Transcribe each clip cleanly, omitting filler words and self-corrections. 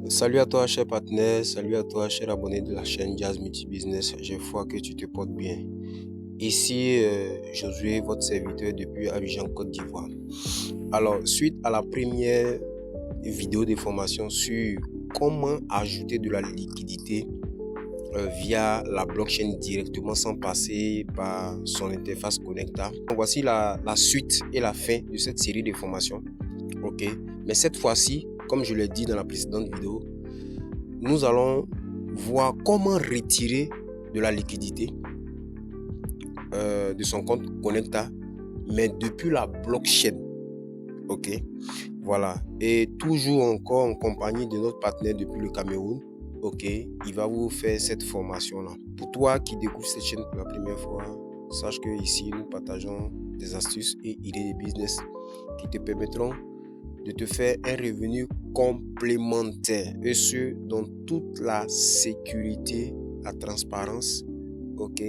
Salut à toi, cher partenaire, salut à toi, cher abonné de la chaîne Jazz Multi Business. J'ai foi que tu te portes bien. Ici, Josué, votre serviteur depuis Abidjan, Côte d'Ivoire. Alors, suite à la première vidéo de formation sur comment ajouter de la liquidité via la blockchain directement sans passer par son interface Connecta. Donc, voici la suite et la fin de cette série de formations. Ok, mais cette fois-ci, comme je l'ai dit dans la précédente vidéo, nous allons voir comment retirer de la liquidité de son compte Connecta, mais depuis la blockchain. Ok, voilà. Et toujours encore en compagnie de notre partenaire depuis le Cameroun. Ok, il va vous faire cette formation-là. Pour toi qui découvres cette chaîne pour la première fois, sache que ici nous partageons des astuces et idées de business qui te permettront de te faire un revenu complémentaire, et ce dans toute la sécurité, la transparence, ok,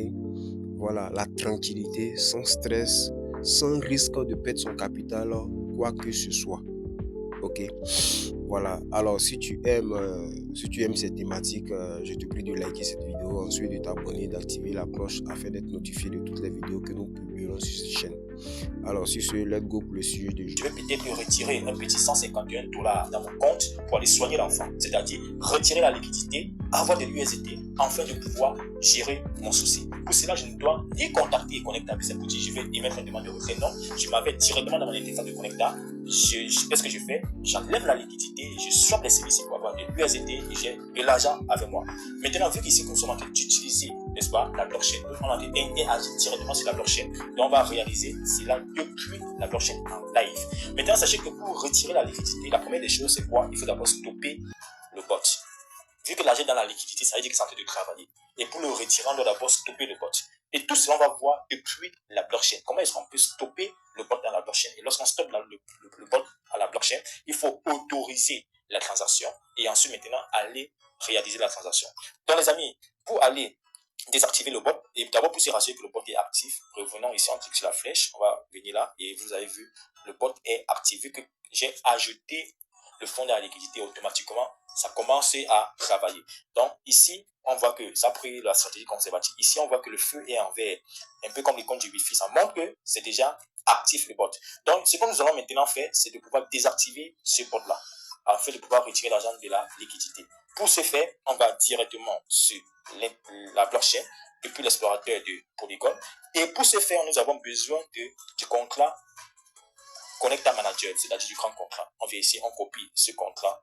voilà, la tranquillité, sans stress, sans risque de perdre son capital, quoi que ce soit. Ok, voilà. Alors si tu aimes cette thématique, je te prie de liker cette vidéo, ensuite de t'abonner, d'activer la cloche afin d'être notifié de toutes les vidéos que nous publierons sur cette chaîne. Alors sur ce, let's go pour le sujet de je vais peut-être retirer un petit $151 dans mon compte pour aller soigner l'enfant, c'est-à-dire retirer la liquidité, avoir de l'USDT afin de pouvoir gérer mon souci. Pour cela, je ne dois ni contacter Connecta Business pour dire je vais émettre une demande de retrait. Non, je m'avais directement dans mon interface de Connecta. Qu'est-ce que je fais? J'enlève la liquidité, je swap les services pour avoir de l'USDT et j'ai de l'argent avec moi. Maintenant, vu qu'ici nous sommes en train d'utiliser, n'est-ce pas, la blockchain, on a agir directement sur la blockchain, donc on va réaliser cela depuis la blockchain en live. Maintenant, sachez que pour retirer la liquidité, la première des choses, c'est quoi? Il faut d'abord stopper le bot. Vu que l'argent est dans la liquidité, ça veut dire que c'est en train de travailler. Et pour le retirer, on doit d'abord stopper le bot. Et tout cela, on va voir depuis la blockchain. Comment est-ce qu'on peut stopper le bot dans la blockchain? Et lorsqu'on stoppe le bot à la blockchain, il faut autoriser la transaction et ensuite maintenant aller réaliser la transaction. Donc les amis, pour aller désactiver le bot, et d'abord pour se rassurer que le bot est actif, revenons ici, on clique sur la flèche, on va venir là, et vous avez vu, le bot est actif. Vu que j'ai ajouté le fonds de la liquidité automatiquement, ça commence à travailler. Donc ici, on voit que ça a pris la stratégie conservative. Ici, on voit que le feu est en vert, un peu comme les comptes du Wi-Fi. Ça montre que c'est déjà actif le bot. Donc, ce que nous allons maintenant faire, c'est de pouvoir désactiver ce bot-là, afin de pouvoir retirer l'argent de la liquidité. Pour ce faire, on va directement sur la blockchain depuis l'explorateur de Polygon. Et pour ce faire, nous avons besoin du contrat Connecta Manager, c'est-à-dire du grand contrat. On vient ici, on copie ce contrat.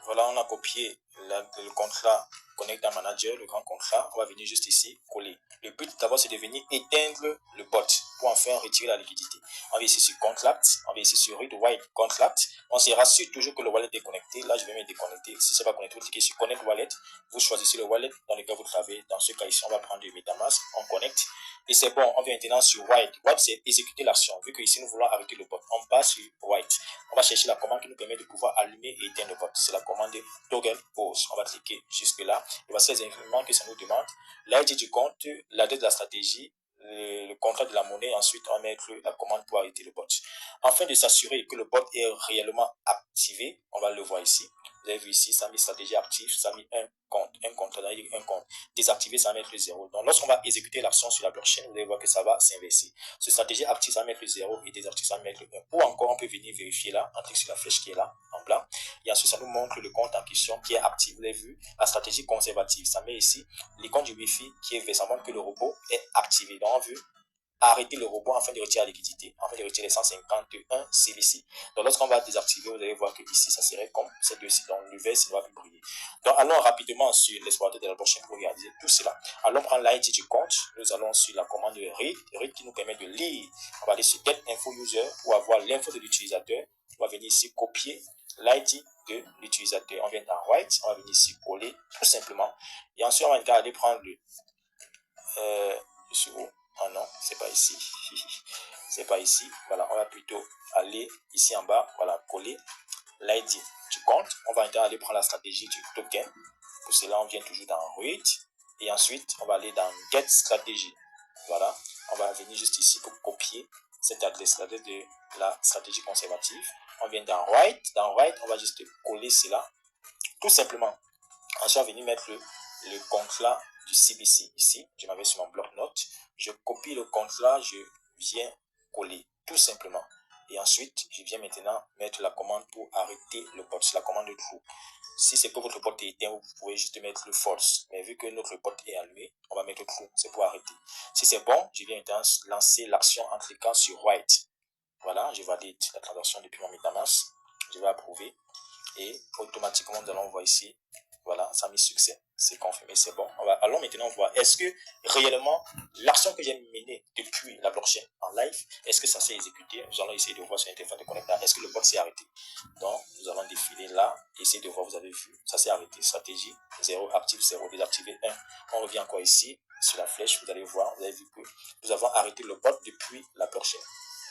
Voilà, on a copié le contrat Connecta Manager, le grand contrat. On va venir juste ici, coller. Le but d'abord, c'est de venir éteindre le bot pour enfin retirer la liquidité. On va ici sur Contract, on va ici sur Read Write Contract. On se rassure toujours que le wallet est connecté. Là, je vais me déconnecter. Si ce n'est pas connecté, vous cliquez sur Connect Wallet. Vous choisissez le wallet dans lequel vous travaillez. Dans ce cas ici, on va prendre du MetaMask. On connecte. Et c'est bon, on vient maintenant sur Write. Write, c'est exécuter l'action. Vu que ici, nous voulons arrêter le bot, on passe sur Write. On va chercher la commande qui nous permet de pouvoir allumer et éteindre le bot. C'est la commande Toggle Pause. On va cliquer jusque là. Et voici les informations que ça nous demande. L'ID du compte, la date de la stratégie, le contrat de la monnaie. Ensuite, on va mettre la commande pour arrêter le bot. Afin de s'assurer que le bot est réellement activé, on va le voir ici. Vous avez vu ici, ça a mis stratégie active, ça a mis un compte désactivé, ça va mettre 0. Donc, lorsqu'on va exécuter l'action sur la blockchain, vous allez voir que ça va s'inverser. Ce stratégie active, ça va mettre 0 et désactivé, ça va mettre 1. Ou encore, on peut venir vérifier là, on clique sur la flèche qui est là, en blanc. Et ensuite, ça nous montre le compte en question qui est actif. Vous avez vu, la stratégie conservative, ça met ici l'icône du Wi-Fi qui est vert, ça montre que le robot est activé. Donc, on veut arrêter le robot afin de retirer la liquidité, afin de retirer les 151 CVC. Donc, lorsqu'on va désactiver, vous allez voir que ici, ça serait comme ces deux-ci. Donc, le vert, ça va plus briller. Donc, allons rapidement sur l'explorateur de la blockchain pour réaliser tout cela. Allons prendre l'ID du compte. Nous allons sur la commande read qui nous permet de lire. On va aller sur get info user pour avoir l'info de l'utilisateur. On va venir ici copier l'ID de l'utilisateur. On vient dans write, on va venir ici coller tout simplement. Et ensuite, on va aller prendre le sur où? Ah non, c'est pas ici. C'est pas ici. Voilà, on va plutôt aller ici en bas. Voilà, coller l'ID du compte. On va aller prendre la stratégie du token. Pour cela, on vient toujours dans read. Et ensuite, on va aller dans get stratégie. Voilà, on va venir juste ici pour copier cette adresse, l'adresse de la stratégie conservative. On vient dans Write. Dans Write, on va juste coller cela. Tout simplement, ensuite, on va venir mettre le contrat du CBC ici. Je m'avais sur mon bloc-notes. Je copie le contrat, je viens coller, tout simplement. Et ensuite, je viens maintenant mettre la commande pour arrêter le bot. C'est la commande de true. Si c'est que votre bot est éteint, vous pouvez juste mettre le false. Mais vu que notre bot est allumé, on va mettre true. C'est pour arrêter. Si c'est bon, je viens maintenant lancer l'action en cliquant sur Write. Voilà, je valide la transaction depuis mon MetaMask. Je vais approuver. Et automatiquement, nous allons voir ici. Voilà, ça a mis succès. C'est confirmé, c'est bon. Allons maintenant voir, est-ce que réellement, l'action que j'ai menée depuis la blockchain en live, est-ce que ça s'est exécuté? Nous allons essayer de voir sur l'interface de connecteur. Est-ce que le bot s'est arrêté? Donc, nous allons défiler là, essayer de voir, vous avez vu, ça s'est arrêté. Stratégie 0, active 0, désactiver 1. On revient encore ici, sur la flèche, vous allez voir, vous avez vu que nous avons arrêté le bot depuis la blockchain.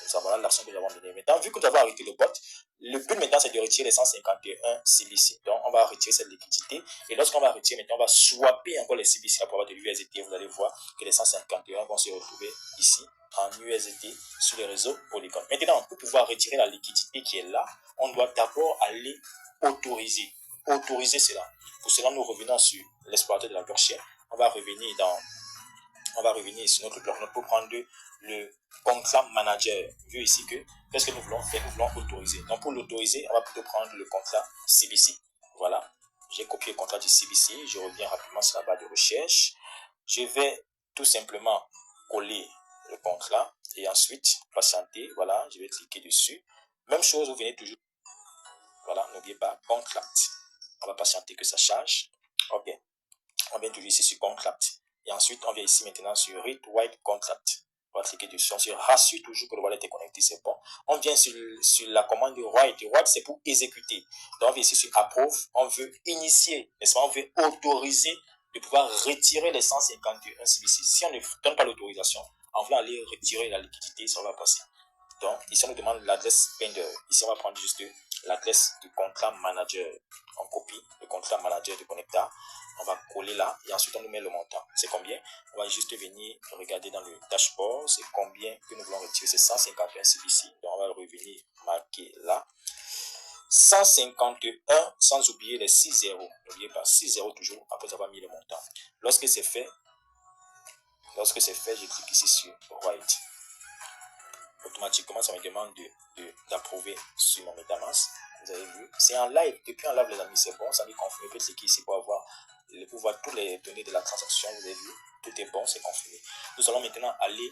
Nous avons là l'action que nous avons menée. Maintenant, vu que nous avons arrêté le bot, le but maintenant, c'est de retirer les 151 CBC. Donc, on va retirer cette liquidité. Et lorsqu'on va retirer, maintenant, on va swapper encore les CBC pour avoir de l'USDT. Vous allez voir que les 151 vont se retrouver ici en USDT sur les réseaux Polygon. Maintenant, pour pouvoir retirer la liquidité qui est là, on doit d'abord aller autoriser. Autoriser cela. Pour cela, nous revenons sur l'explorateur de la blockchain. On va revenir sur notre bloc-notes pour prendre le contrat manager. Vu ici que, qu'est-ce que nous voulons faire? Nous voulons autoriser. Donc, pour l'autoriser, on va plutôt prendre le contrat CBC. Voilà. J'ai copié le contrat du CBC. Je reviens rapidement sur la barre de recherche. Je vais tout simplement coller le contrat et ensuite patienter. Voilà. Je vais cliquer dessus. Même chose, vous venez toujours. Voilà. N'oubliez pas, contract. On va patienter que ça charge. OK. On vient toujours ici sur contract. Et ensuite, on vient ici maintenant sur Read Write Contract. On va cliquer dessus. On se rassure toujours que le wallet est connecté, c'est bon. On vient sur la commande de Write. Write, c'est pour exécuter. Donc, on vient ici sur Approve. On veut initier, n'est-ce pas? On veut autoriser de pouvoir retirer les 151 CBC. Si on ne donne pas l'autorisation, on va aller retirer la liquidité, ça va passer. Donc, ici, on nous demande l'adresse Pender. Ici, on va prendre juste l'adresse du contrat manager. On copie le contrat manager de Connecta. On va coller là et ensuite on nous met le montant. C'est combien? On va juste venir regarder dans le dashboard. C'est combien que nous voulons retirer? C'est 151 CBC. Donc, on va revenir marquer là. 151 sans oublier les 6 zéros. N'oubliez pas 6 zéros toujours après avoir mis le montant. Lorsque c'est fait, je clique ici sur Write. Automatiquement, ça me demande d'approuver sur mon MetaMask. Vous avez vu, c'est en live. Depuis en live, les amis, c'est bon. Ça me confirme. Je peux cliquer ici pour voir toutes les données de la transaction. Vous avez vu, tout est bon, c'est confirmé. Nous allons maintenant aller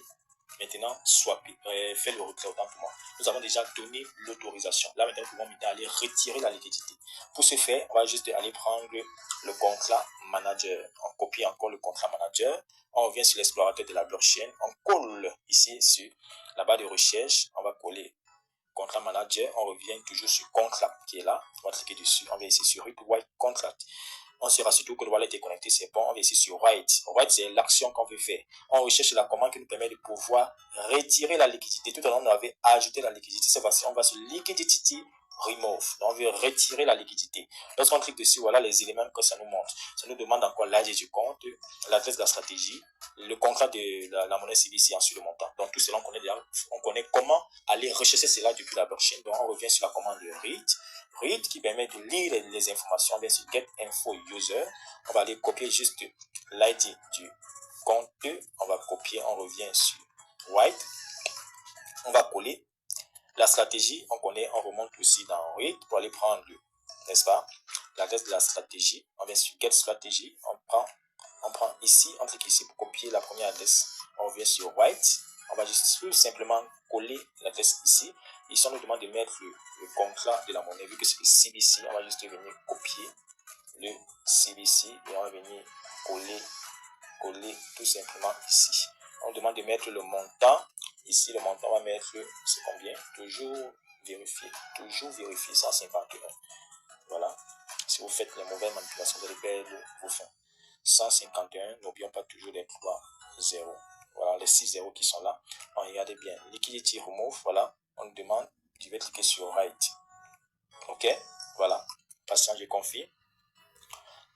swapper, faire le retrait autant pour moi. Nous avons déjà donné l'autorisation. Là, maintenant, nous pouvons aller retirer la liquidité. Pour ce faire, on va juste aller prendre le contrat manager. On copie encore le contrat manager. On revient sur l'explorateur de la blockchain. On colle ici sur la barre de recherche. On va coller contrat manager. On revient toujours sur contrat qui est là. On va cliquer dessus. On vient ici sur Read Write Contract. On se rassure que le wallet est connecté, c'est bon. On vient ici sur Write. Write, c'est l'action qu'on veut faire. On recherche la commande qui nous permet de pouvoir retirer la liquidité. Tout à l'heure, on avait ajouté la liquidité. Cette fois-ci, on va sur Liquidity Remove. Donc, on veut retirer la liquidité. Lorsqu'on clique dessus, voilà les éléments que ça nous montre. Ça nous demande encore l'AG du compte, l'adresse de la stratégie, le contrat de la monnaie CBC et ensuite le montant. Donc, tout cela, on connaît comment aller rechercher cela depuis la blockchain. Donc, on revient sur la commande de Read qui permet de lire les informations. On vient sur Get Info User. On va aller copier juste l'ID du compte. On va copier, on revient sur Write. On va coller. La stratégie, on connaît, on remonte aussi dans Read pour aller prendre, n'est-ce pas, l'adresse de la stratégie. On vient sur Get Strategy. On prend ici, on clique ici pour copier la première adresse. On revient sur Write. On va juste tout simplement coller l'adresse ici. Ici, on nous demande de mettre le contrat de la monnaie. Vu que c'est le CBC, on va juste venir copier le CBC et on va venir coller tout simplement ici. On demande de mettre le montant. Ici, le montant, on va mettre, c'est combien? Toujours vérifier, 151. Voilà. Si vous faites les mauvaises manipulations, vous allez perdre vos fonds. 151, n'oublions pas toujours les 3 zéros. Voilà, les 6 zéros qui sont là. Regardez bien. Liquidity Remove, voilà. On nous demande, je vais cliquer sur Write. OK? Voilà. Patient, je confie. Et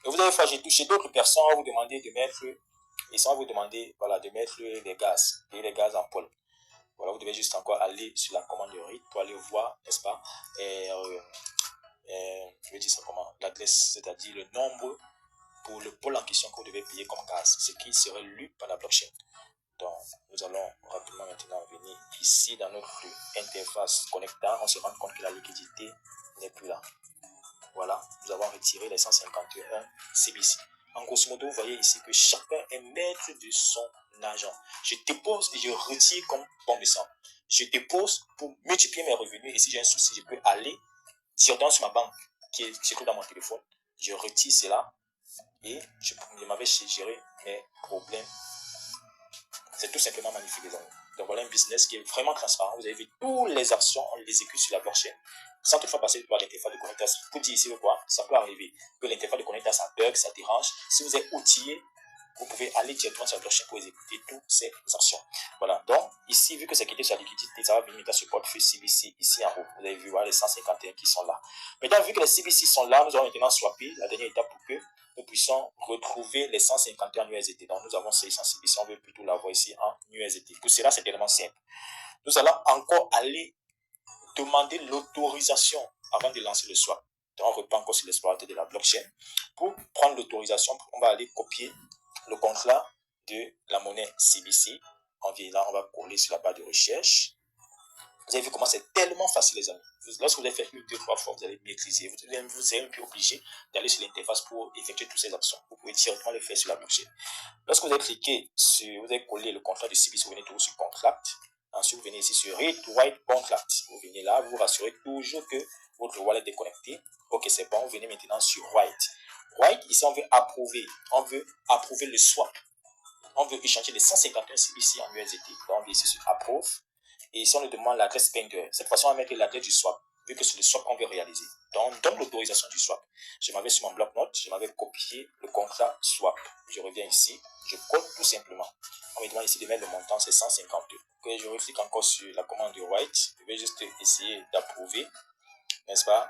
vous allez faire, j'ai touché d'autres personnes, on va vous demander de mettre, ils vont vous demander, voilà, de mettre les gaz en pôle. Voilà, vous devez juste encore aller sur la commande de REIT pour aller voir, n'est-ce pas, je vais dire ça comment, l'adresse, c'est-à-dire le nombre pour le pôle en question que vous devez payer comme gaz, ce qui serait lu par la blockchain. Donc, nous allons rapidement maintenant venir ici dans notre interface connectant. On se rend compte que la liquidité n'est plus là. Voilà, nous avons retiré les 151 CBC. En grosso modo, vous voyez ici que chacun est maître de son argent. Je dépose et je retire comme bon me semble. Je dépose pour multiplier mes revenus et si j'ai un souci, je peux aller directement sur ma banque qui est dans mon téléphone. Je retire cela et je m'avais géré mes problèmes. C'est tout simplement magnifique, les amis. Donc voilà un business qui est vraiment transparent. Vous avez vu toutes les actions, on les exécute sur la blockchain sans toutefois passer par l'interface de Connectas. Pour dire ici quoi, ça peut arriver que l'interface de Connectas ça bug, ça dérange. Si vous êtes outillé, vous pouvez aller directement sur la blockchain pour exécuter toutes ces actions. Voilà, donc ici, vu que c'est quitté sur la liquidité, ça va venir dans ce portefeuille CBC ici en haut. Vous avez vu voilà, les 151 qui sont là. Maintenant, vu que les CBC sont là, nous allons maintenant swapper la dernière étape pour que nous puissions retrouver les 151 USDT. Donc, nous avons ces 100 CBC, on veut plutôt l'avoir ici en USDT. Pour cela, c'est tellement simple. Nous allons encore aller demander l'autorisation avant de lancer le swap. Donc, on reprend encore sur l'explorateur de la blockchain. Pour prendre l'autorisation, on va aller copier le contrat de la monnaie CBC. On vient là, on va coller sur la barre de recherche. Vous avez vu comment c'est tellement facile, les amis. Lorsque vous avez fait 1, 2, 3 fois, vous allez maîtriser. Vous serez même plus obligé d'aller sur l'interface pour effectuer toutes ces actions. Vous pouvez directement le faire sur la blockchain. Lorsque vous avez cliqué sur, vous avez collé le contrat de CBC, vous venez toujours sur Contract. Ensuite, vous venez ici sur Read Write Contract. Vous venez là, vous vous rassurez toujours que votre wallet est connecté. Ok, c'est bon. Vous venez maintenant sur Write. Write, ici, on veut approuver. On veut approuver le swap. On veut échanger les 151 CBC en USDT. Donc, on vient ici sur Approve. Et ici, on nous demande l'adresse banker. Cette fois-ci, on va mettre l'adresse du swap, vu que c'est le swap qu'on veut réaliser. Donc, on donne l'autorisation du swap. Je m'avais sur mon bloc-notes, je m'avais copié le contrat swap. Je reviens ici, je colle tout simplement. On me demande ici de mettre le montant, c'est 152. Que je reclique encore sur la commande de Write. Je vais juste essayer d'approuver, n'est-ce pas,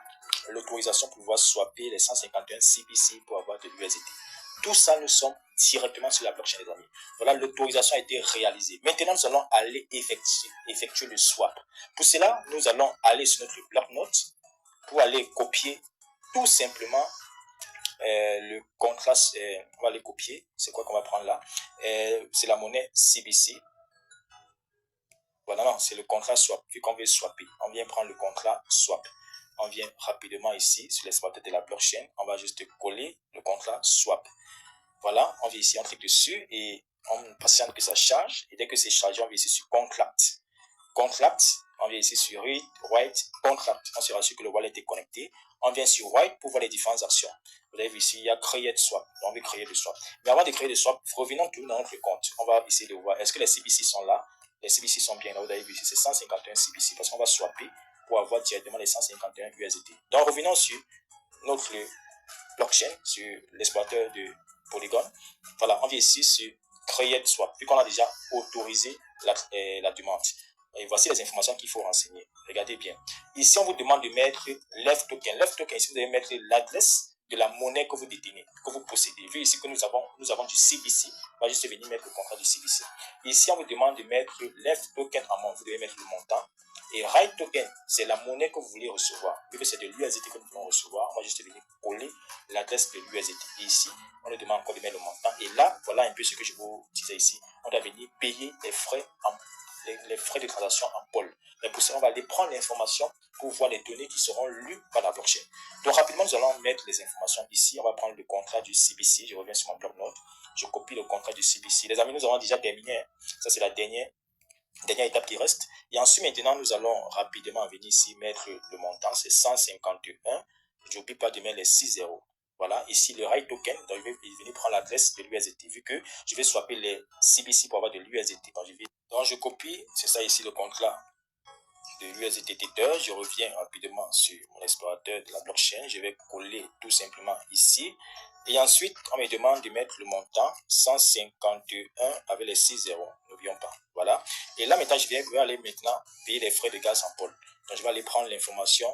l'autorisation pour pouvoir swapper les 151 CBC pour avoir de l'USDT. Tout ça, nous sommes directement sur la blockchain, les amis. Voilà, l'autorisation a été réalisée. Maintenant, nous allons aller effectuer le swap. Pour cela, nous allons aller sur notre bloc-notes pour aller copier tout simplement le contrat. On va aller copier. C'est quoi qu'on va prendre là? C'est la monnaie CBC. Voilà, non, c'est le contrat swap. Vu qu'on veut swapper, on vient prendre le contrat swap. On vient rapidement ici sur l'explorateur de la blockchain. On va juste coller le contrat swap. Voilà, on vient ici, on clique dessus et on patiente que ça charge. Et dès que c'est chargé, on vient ici sur Contract. Contract, on vient ici sur Read, Write, Contract. On se rassure que le wallet est connecté. On vient sur Write pour voir les différentes actions. Vous avez vu ici, il y a Create Swap. Donc, on veut créer le swap. Mais avant de créer le swap, revenons tout dans notre compte. On va essayer de voir, est-ce que les CBC sont là? Les CBC sont bien là. Vous avez vu ici, c'est 151 CBC parce qu'on va swapper pour avoir directement les 151 USDT. Donc, revenons sur notre blockchain, sur l'explorateur de Polygon. Voilà, on vient ici sur Create Swap, vu qu'on a déjà autorisé la demande. Et voici les informations qu'il faut renseigner. Regardez bien. Ici, on vous demande de mettre Left Token. Left Token, ici, vous allez mettre l'adresse de la monnaie que vous détenez, que vous possédez. Vu ici que nous avons du CBC, on va juste venir mettre le contrat du CBC. Ici, on vous demande de mettre Left Token amount. Vous devez mettre le montant. Et Right Token, c'est la monnaie que vous voulez recevoir. Vu que c'est de l'USDT que nous voulons recevoir, on va juste venir coller l'adresse de l'USDT. Et ici, on nous demande encore de mettre le montant. Et là, voilà un peu ce que je vous disais ici. On doit venir payer les frais de transaction en pôle. Mais pour cela, on va aller prendre l'information pour voir les données qui seront lues par la blockchain. Donc rapidement, nous allons mettre les informations ici. On va prendre le contrat du CBC. Je reviens sur mon bloc-notes. Je copie le contrat du CBC. Les amis, nous avons déjà terminé. Ça, c'est la dernière étape qui reste. Et ensuite, maintenant, nous allons rapidement venir ici mettre le montant. C'est 151. Je n'oublie pas de mettre les 6 zéros. Voilà, ici le Right Token, donc je vais venir prendre l'adresse de l'USDT, vu que je vais swapper les CBC pour avoir de l'USDT. Donc je copie, c'est ça ici le contrat de l'USDT Tether. Je reviens rapidement sur mon explorateur de la blockchain. Je vais coller tout simplement ici. Et ensuite, on me demande de mettre le montant 151 avec les 6 zéros. N'oublions pas. Voilà. Et là, maintenant, je vais aller maintenant payer les frais de gaz en pôle. Donc, je vais aller prendre l'information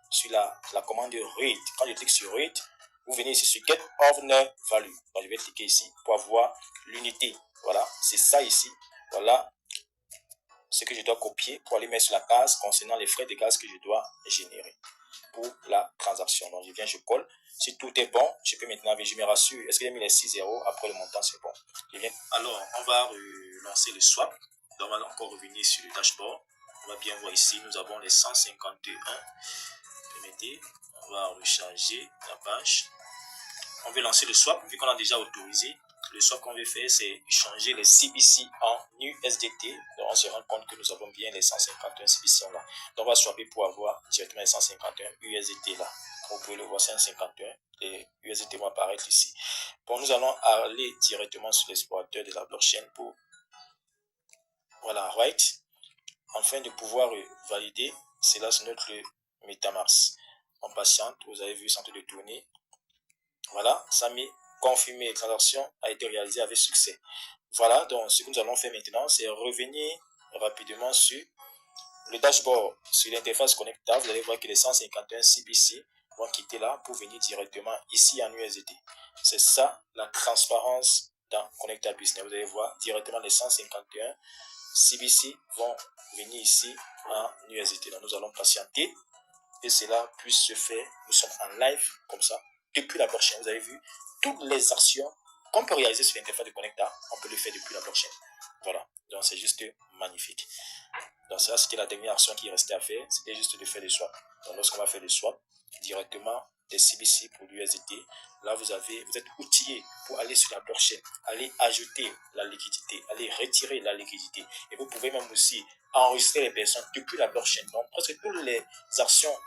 sur la commande de Read. Quand je clique sur Read, vous venez ici sur Get Owner Value. Donc, je vais cliquer ici pour avoir l'unité. Voilà. C'est ça ici. Voilà. ce que je dois copier pour aller mettre sur la case concernant les frais de gaz que je dois générer pour la transaction. Donc, je viens, je colle. Si tout est bon, je peux maintenant, je me rassure, est-ce qu'il a mis les 6 zéros après le montant, c'est bon. Je viens. Alors, on va lancer le swap. Donc, on va encore revenir sur le dashboard. On va bien voir ici, nous avons les 151. Permettez, on va recharger la page. On veut lancer le swap, vu qu'on a déjà autorisé. Le swap qu'on veut faire, c'est changer les CBC en USDT. Donc, on se rend compte que nous avons bien les 151 CBC là. Donc, on va swapper pour avoir directement les 151 USDT là. Vous pouvez le voir, 151. Les USDT vont apparaître ici. Bon, nous allons aller directement sur l'explorateur de la blockchain pour, voilà, right. Afin de pouvoir valider, c'est là sur notre MetaMask. On patiente, vous avez vu, centre de tourner. Voilà, ça m'est confirmé, la transaction a été réalisée avec succès. Voilà, donc ce que nous allons faire maintenant, c'est revenir rapidement sur le dashboard, sur l'interface connectable. Vous allez voir que les 151 CBC vont quitter là pour venir directement ici en USDT. C'est ça la transparence dans Connecta Business. Vous allez voir directement les 151 CBC vont venir ici en USDT. Donc nous allons patienter et cela puisse se faire. Nous sommes en live comme ça. Depuis la blockchain, vous avez vu toutes les actions qu'on peut réaliser sur l'interface de Connecta, on peut le faire depuis la blockchain. Voilà, donc c'est juste magnifique. Donc ça, c'était la dernière action qui restait à faire, c'était juste de faire le swap. Donc lorsqu'on va faire le swap, directement des CBC pour l'USDT, là vous êtes outillé pour aller sur la blockchain, aller ajouter la liquidité, aller retirer la liquidité. Et vous pouvez même aussi enregistrer les personnes depuis la blockchain. Donc presque toutes les actions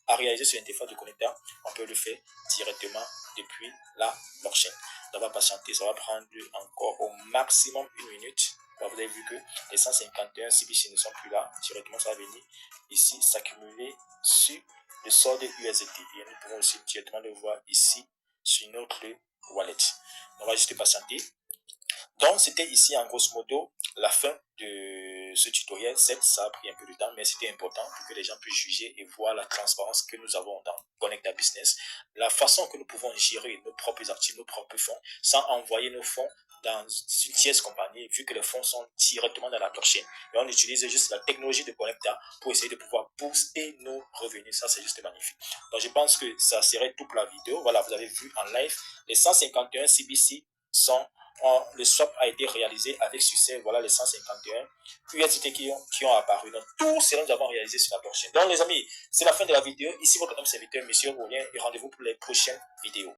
à réaliser sur l'interface de Connecta, on peut le faire directement depuis la blockchain. On va patienter, ça va prendre encore au maximum 1 minute. Là, vous avez vu que les 151 CBC ne sont plus là. Directement, ça va venir ici s'accumuler sur le solde USDT. Et nous pourrons aussi directement le voir ici sur notre wallet. On va juste patienter. Donc, c'était ici en grosso modo la fin de ce tutoriel. Certes, ça a pris un peu de temps, mais c'était important pour que les gens puissent juger et voir la transparence que nous avons dans Connecta Business. La façon que nous pouvons gérer nos propres actifs, nos propres fonds, sans envoyer nos fonds dans une tierce compagnie, vu que les fonds sont directement dans la blockchain. Et on utilise juste la technologie de Connecta pour essayer de pouvoir booster nos revenus. Ça, c'est juste magnifique. Donc, je pense que ça serait tout pour la vidéo. Voilà, vous avez vu en live, les 151 CBC sont le swap a été réalisé avec succès. Voilà les 151 USDT qui ont apparu. Donc, tout cela nous avons réalisé sur la blockchain. Donc, les amis, c'est la fin de la vidéo. Ici, votre homme serviteur, Monsieur Aurélien, et rendez-vous pour les prochaines vidéos.